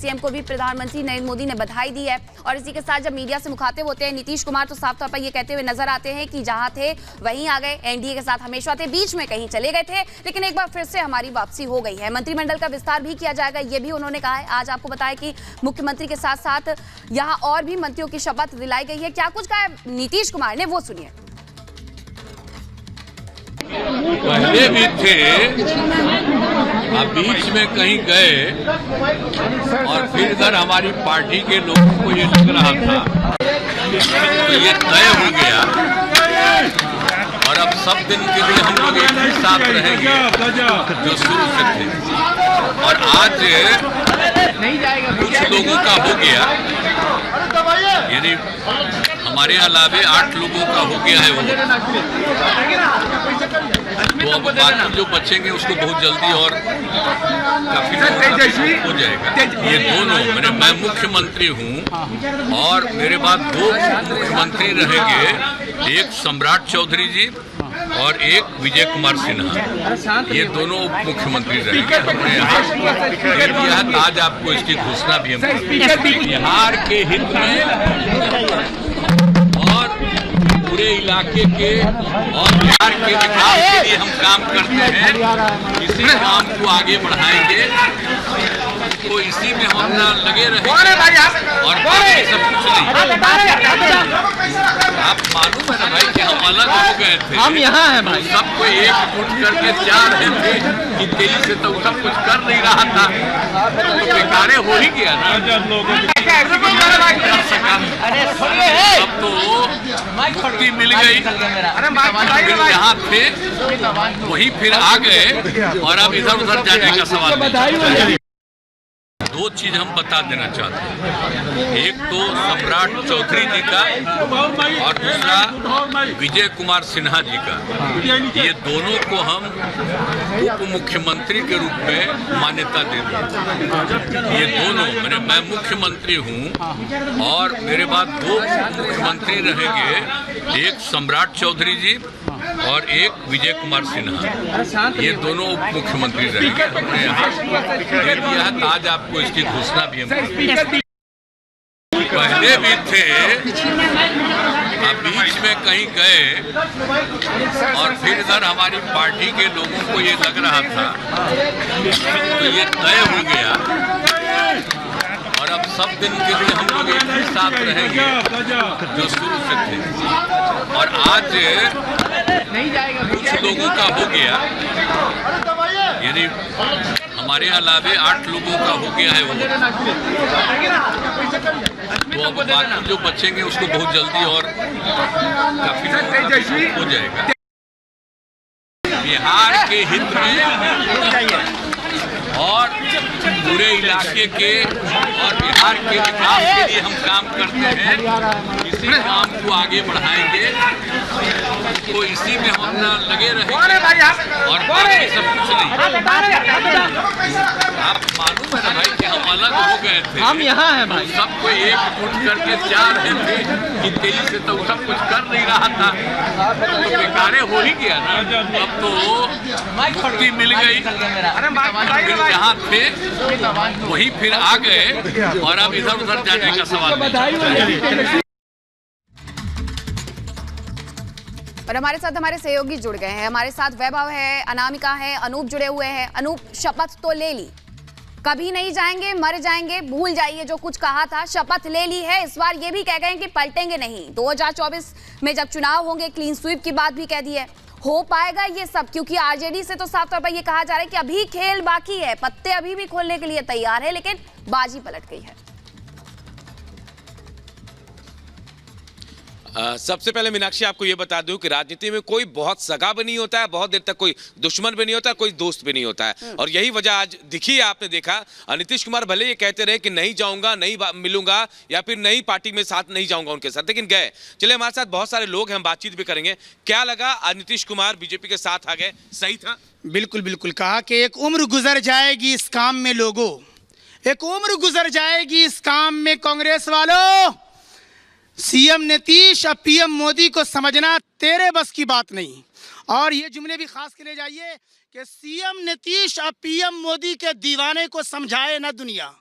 CM को भी प्रधानमंत्री नरेंद्र मोदी ने बधाई दी है। और इसी के साथ जब मीडिया से मुखातिब होते हैं नीतीश कुमार तो साफ तौर पर ये कहते हुए नजर आते हैं कि जहां थे वहीं आ गए, एनडीए के साथ हमेशा थे, बीच में कहीं चले गए थे, लेकिन एक बार फिर से हमारी वापसी हो गई है। मंत्रिमंडल का विस्तार भी किया जाएगा, ये भी उन्होंने कहा है। आज आपको बताया कि मुख्यमंत्री के साथ साथ यहाँ और भी मंत्रियों की शपथ दिलाई गई है। क्या कुछ कहा है नीतीश कुमार ने, वो सुनिए। पहले भी थे, अब बीच में कहीं गए और फिर इधर हमारी पार्टी के लोगों को ये लग रहा था तो ये तय हो गया और अब सब दिन के लिए हम लोग एक ही साथ रहेंगे जो शुरू से थे। और आज कुछ लोगों का हो गया, यानी हमारे अलावे 8 लोगों का हो गया है वो, तो अब बाकी जो बचेंगे उसको बहुत जल्दी और काफी हो जाएगा। ये दोनों मैं मुख्यमंत्री हूँ और मेरे बाद 2 मुख्यमंत्री रहेंगे, एक सम्राट चौधरी जी और एक विजय कुमार सिन्हा, ये दोनों उप मुख्यमंत्री रहेंगे। हमने यहाँ दे दिया है, आज आपको इसकी घोषणा भी हम बिहार के हित में और पूरे इलाके के और बिहार के विकास के लिए हम काम करते हैं। इसी काम को आगे बढ़ाएंगे, तो इसी में हम लगे रहेंगे और बाकी सब कुछ नहीं। आप मालूम है ना भाई कि हम अलग हो गए थे, हम यहाँ हैं भाई, सबको एकजुट करके जा रहे थे कि तेजी से तो सब कुछ कर नहीं रहा था, तो बेकारे हो ही गया ना। अब तो मुक्ति मिल गई, फिर जहाँ थे वहीं फिर आ गए और अब इधर उधर जाने का सवाल नहीं। 2 चीज हम बता देना चाहते हैं, एक तो सम्राट चौधरी जी का और दूसरा विजय कुमार सिन्हा जी का। ये दोनों को हम उप मुख्यमंत्री के रूप में मान्यता दे दें। ये दोनों मैं मुख्यमंत्री हूँ और मेरे बाद 2 मुख्यमंत्री रहेंगे, एक सम्राट चौधरी जी और एक विजय कुमार सिन्हा, ये दोनों उप मुख्यमंत्री रहेंगे। हमने यहाँ दे दिया है, आज आपको इसकी घोषणा भी हम पहले भी थे, अब बीच में कहीं गए और फिर इधर हमारी पार्टी के लोगों को ये लग रहा था तो ये तय हो गया और अब सब दिन के लिए हम लोग एक ही साथ रहेंगे जो शुरू से थे। और आज कुछ लोगों का हो गया, यानी हमारे अलावे 8 लोगों का हो गया है वो, तो अब बाकी जो बचेंगे उसको बहुत जल्दी और काफी हो जाएगा। बिहार के हित में और पूरे इलाके के और बिहार के विकास के लिए हम काम करते हैं। इसी काम को आगे बढ़ाएंगे, तो इसी में हम लगे रहेंगे और बाकी सब कुछ नहीं। आप मालूम है ना भाई कि हम अलग हो गए थे, हम यहाँ हैं भाई, सबको एकजुट करके जा रहे थे कि तेजी से तो सब कुछ कर नहीं रहा था, तो बेकारे हो ही गया ना। अब तो मुक्ति मिल गई, फिर जहाँ थे वहीं फिर आ गए और अब इधर उधर जाने का सवाल नहीं। और हमारे साथ हमारे सहयोगी जुड़ गए हैं, हमारे साथ वैभव है, अनामिका है, अनूप जुड़े हुए हैं। अनूप, शपथ तो ले ली, कभी नहीं जाएंगे, मर जाएंगे, भूल जाइए जो कुछ कहा था, शपथ ले ली है। इस बार ये भी कह गए कि पलटेंगे नहीं। 2024 में जब चुनाव होंगे क्लीन स्वीप की बात भी कह दी है। हो पाएगा ये सब? क्योंकि आरजेडी से तो साफ तौर पर ये कहा जा रहा है कि अभी खेल बाकी है, पत्ते अभी भी खोलने के लिए तैयार है, लेकिन बाजी पलट गई है। सबसे पहले मीनाक्षी आपको ये बता दूं कि राजनीति में कोई बहुत सगा भी नहीं होता है, बहुत देर तक कोई दुश्मन भी नहीं होता, कोई दोस्त भी नहीं होता है। और यही वजह आज दिखी है, आपने देखा। नीतीश कुमार भले ये कहते रहे कि नहीं जाऊंगा, नहीं मिलूंगा या फिर नई पार्टी में साथ नहीं जाऊंगा उनके साथ, लेकिन गए। चलिए, हमारे साथ बहुत सारे लोग हैं, हम बातचीत भी करेंगे। क्या लगा आज नीतीश कुमार बीजेपी के साथ आ गए, सही था? बिल्कुल बिल्कुल कहा कि एक उम्र गुजर जाएगी इस काम में लोगों, एक उम्र गुजर जाएगी इस काम में कांग्रेस वालों। सीएम नीतीश और पीएम मोदी को समझना तेरे बस की बात नहीं। और ये जुमले भी खास के लिए जाइए कि सीएम नीतीश और पीएम मोदी के दीवाने को समझाए ना दुनिया,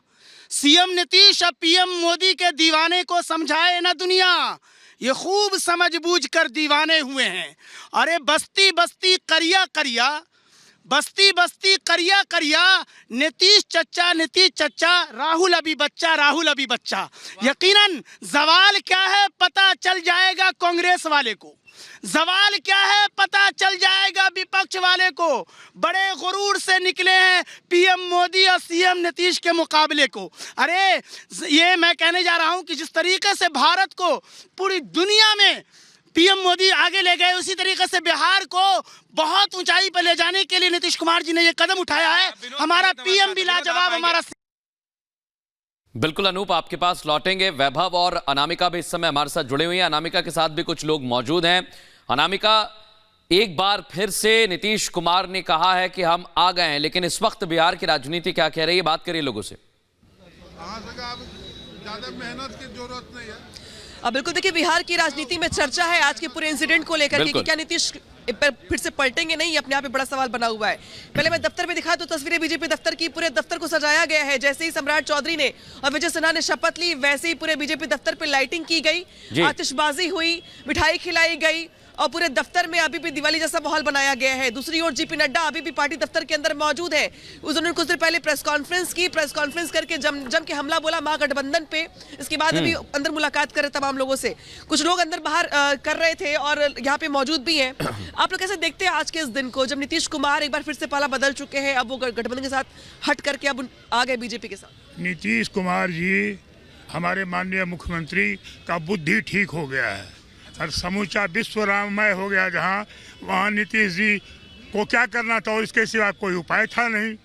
सीएम नीतीश और पीएम मोदी के दीवाने को समझाए ना दुनिया, ये खूब समझ बूझ कर दीवाने हुए हैं। अरे बस्ती बस्ती करिया करिया, बस्ती बस्ती करिया करिया, नीतीश चच्चा, राहुल अभी बच्चा, राहुल अभी बच्चा। यकीनन सवाल क्या है पता चल जाएगा कांग्रेस वाले को, सवाल क्या है पता चल जाएगा विपक्ष वाले को। बड़े गुरूर से निकले हैं पीएम मोदी और सीएम नीतीश के मुकाबले को। अरे ये मैं कहने जा रहा हूं कि जिस तरीके से भारत को पूरी दुनिया में पीएम मोदी आगे ले गए, उसी तरीके से बिहार को बहुत ऊंचाई पर ले जाने के लिए नीतीश कुमार जी ने ये कदम उठाया है। हमारा पीएम भी लाजवाब, हमारा बिल्कुल अनूप, आपके पास लौटेंगे। वैभव और अनामिका भी इस समय हमारे साथ जुड़े हुए हैं। अनामिका के साथ भी कुछ लोग मौजूद हैं। अनामिका, एक बार फिर से नीतीश कुमार ने कहा है कि हम आ गए हैं, लेकिन इस वक्त बिहार की राजनीति क्या कह रही है? बात करिए लोगों से। ज्यादा मेहनत की जरूरत नहीं है। अब बिल्कुल देखिए, बिहार की राजनीति में चर्चा है आज के पूरे इंसिडेंट को लेकर के कि क्या नीतीश फिर से पलटेंगे नहीं, अपने आप में बड़ा सवाल बना हुआ है। पहले मैं दफ्तर में दिखा तो तस्वीरें बीजेपी दफ्तर की, पूरे दफ्तर को सजाया गया है। जैसे ही सम्राट चौधरी ने और विजय सिन्हा ने शपथ ली, वैसे ही पूरे बीजेपी दफ्तर पे लाइटिंग की गई, आतिशबाजी हुई, मिठाई खिलाई गई और पूरे दफ्तर में अभी भी दिवाली जैसा माहौल बनाया गया है। दूसरी ओर जेपी नड्डा अभी भी पार्टी दफ्तर के अंदर मौजूद है। उन्होंने कुछ देर पहले प्रेस कॉन्फ्रेंस की, प्रेस कॉन्फ्रेंस करके जम के हमला बोला महागठबंधन पे। इसके बाद अभी अंदर मुलाकात कर रहे तमाम लोगों से, कुछ लोग अंदर बाहर कर रहे थे और यहाँ पे मौजूद भी हैं। आप लोग कैसे देखते हैं आज के इस दिन को, जब नीतीश कुमार एक बार फिर से पाला बदल चुके हैं, अब वो गठबंधन के साथ हट करके अब आ गए बीजेपी के साथ? नीतीश कुमार जी हमारे माननीय मुख्यमंत्री का बुद्धि ठीक हो गया है और समूचा विश्व राममय हो गया। जहाँ वहाँ नीतीश जी को क्या करना था और इसके सिवा कोई उपाय था नहीं,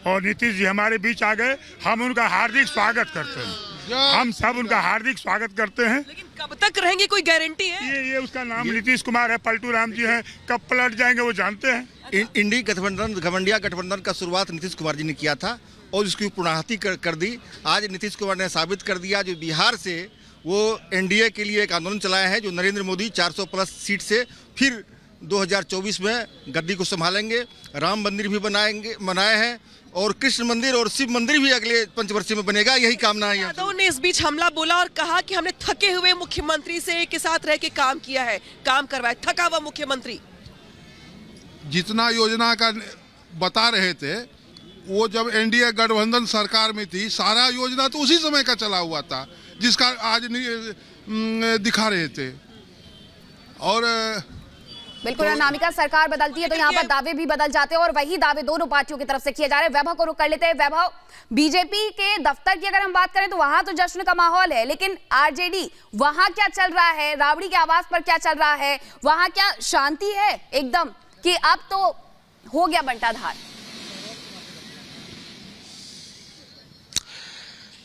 और नीतीश जी हमारे बीच आ गए। हम उनका हार्दिक स्वागत करते हैं, हम सब उनका हार्दिक स्वागत करते हैं। लेकिन कब तक रहेंगे, कोई गारंटी है? ये उसका नाम नीतीश कुमार है, पलटू राम जी हैं, कब पलट जाएंगे वो जानते हैं। इंडी गठबंधन, घमंडिया गठबंधन का शुरुआत नीतीश कुमार जी ने किया था और इसकी पूर्णाहति कर दी। आज नीतीश कुमार ने साबित कर दिया, जो बिहार से वो एनडीए के लिए एक आंदोलन चलाए हैं, जो नरेंद्र मोदी 400 प्लस सीट से फिर 2024 में गद्दी को संभालेंगे। राम मंदिर भी बनाए हैं और कृष्ण मंदिर और शिव मंदिर भी अगले पंचवर्षीय में बनेगा, यही कामना है। यादव ने इस बीच हमला बोला और कहा कि हमने थके हुए मुख्यमंत्री से के साथ रह के काम किया है, काम करवाया। थका हुआ मुख्यमंत्री जितना योजना का बता रहे थे, वो जब एनडीए गठबंधन सरकार में थी, सारा योजना तो उसी समय का चला हुआ था जिसका आज दिखा रहे थे। और बिल्कुल अनामिका, सरकार बदलती है तो यहाँ पर दावे भी बदल जाते हैं और वही दावे दोनों पार्टियों की तरफ से किए जा रहे हैं। वैभव को रुक कर लेते हैं। वैभव, बीजेपी के दफ्तर की अगर हम बात करें तो वहां तो जश्न का माहौल है, लेकिन आरजेडी वहां क्या चल रहा है, राबड़ी के आवाज पर क्या चल रहा है, वहां क्या शांति है एकदम कि अब तो हो गया बंटाधार?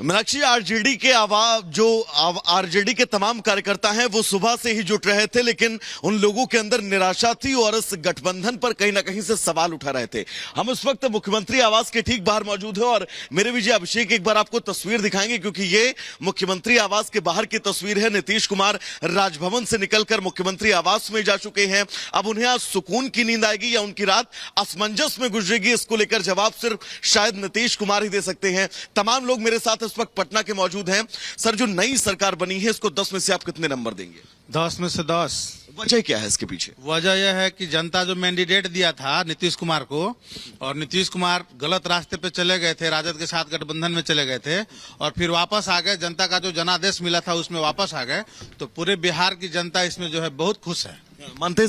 मीनाक्षी, आरजेडी के आरजेडी के तमाम कार्यकर्ता हैं वो सुबह से ही जुट रहे थे, लेकिन उन लोगों के अंदर निराशा थी और इस गठबंधन पर कहीं ना कहीं से सवाल उठा रहे थे। हम इस वक्त मुख्यमंत्री आवास के ठीक बाहर मौजूद हैं और मेरे विजय अभिषेक एक बार आपको तस्वीर दिखाएंगे, क्योंकि ये मुख्यमंत्री आवास के बाहर की तस्वीर है। नीतीश कुमार राजभवन से निकलकर मुख्यमंत्री आवास में जा चुके हैं। अब उन्हें आज सुकून की नींद आएगी या उनकी रात असमंजस में गुजरेगी, इसको लेकर जवाब सिर्फ शायद नीतीश कुमार ही दे सकते हैं। तमाम लोग मेरे साथ इस वक्त पटना के मौजूद हैं। सर, जो नई सरकार बनी है, इसको 10 में से आप कितने नंबर देंगे? 10 में से 10। वजह क्या है इसके पीछे? वजह यह है कि जनता जो मैंडेट दिया था नीतीश कुमार को, और नीतीश कुमार गलत रास्ते पे चले गए थे, राजद के साथ गठबंधन में चले गए थे और फिर वापस आ गए। जनता का जो जनादेश मिला था उसमें वापस आ गए, तो पूरे बिहार की जनता इसमें जो है बहुत खुश है। मानते